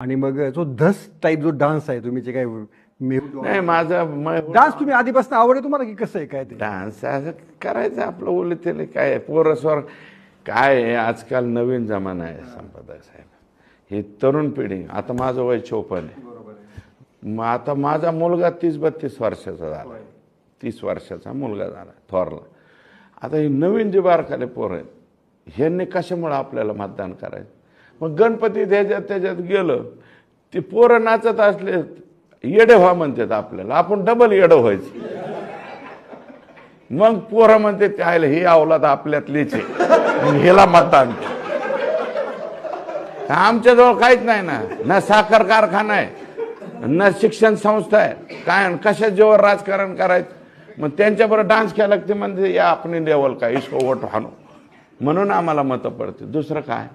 आणि मग जो धस टाईप जो डान्स आहे तुम्ही जे काय नाही माझा डान्स तुम्ही आधीपासून आवड आहे तुम्हाला की कसं आहे काय ते डान्स असं करायचं आपलं उलतेले काय पोरस्वर काय आहे आजकाल नवीन जमाना आहे संपदा साहेब. ही तरुण पिढी आता माझं वय 54 आहे. मग आता माझा मुलगा 30-32 वर्षाचा झाला. 30 वर्षाचा मुलगा झाला थोरला. आता ही नवीन जे बारकाले पोरं आहेत ह्यांनी कशामुळे आपल्याला मतदान करायचं. मग गणपती त्याच्यात गेलं ते पोरं नाचत असले येडे व्हा म्हणतात आपल्याला आपण डबल येडं व्हायचं. मग पोरं म्हणते त्याला ही अवलाद आपल्यातलीच आहे ह्याला मतदान. आमच्याजवळ काहीच नाही ना साखर कारखाना आहे ना शिक्षण संस्था आहे काय कशा जेव्हा राजकारण करायचं. मग त्यांच्याबरोबर डान्स केला ते म्हणजे या आपण लेवल का इसको वोट हाणू म्हणून आम्हाला मतं पडते दुसरं काय.